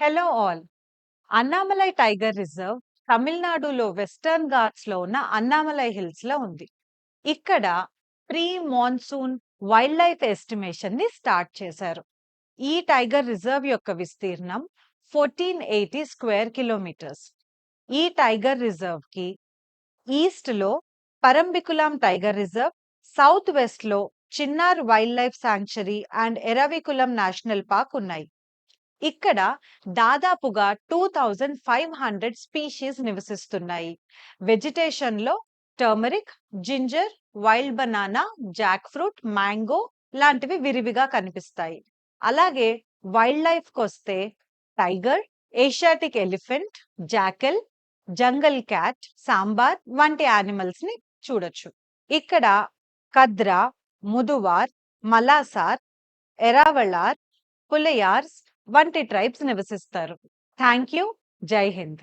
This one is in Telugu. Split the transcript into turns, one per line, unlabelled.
Hello all. Annamalai tiger reserve తమిళనాడులో వెస్టర్న్ ఘాట్స్ లో ఉన్న అన్నామలై హిల్స్ లో ఉంది. ఇక్కడ pre monsoon wild life estimation ని స్టార్ట్ చేశారు. ఈ టైగర్ రిజర్వ్ యొక్క విస్తీర్ణం 1480 స్క్వేర్ కిలోమీటర్స్. ఈ టైగర్ రిజర్వ్ కి ఈస్ట్ లో పరంబికులాం టైగర్ రిజర్వ్, సౌత్ వెస్ట్ లో Chinnar wild life sanctuary and Eravikulam national park ఉన్నాయి. ఇక్కడ దాదాపుగా 2500 స్పీషీస్ నివసిస్తున్నాయి. వెజిటేషన్ లో turmeric, ginger, wild banana, Jack fruit, mango లాంటివి విరివిగా కనిపిస్తాయి. అలాగే వైల్డ్ లైఫ్ కొస్తే టైగర్, ఏషియాటిక్ ఎలిఫెంట్, జాకెల్, జంగల్ క్యాట్, సాంబార్ వంటి యానిమల్స్ ని చూడొచ్చు. ఇక్కడ కద్రా, ముదువార్, మలాసార్, ఎరావళార్, పులయార్స్ వంటి ట్రైబ్స్ నివసిస్తారు. Thank you. జై హింద్.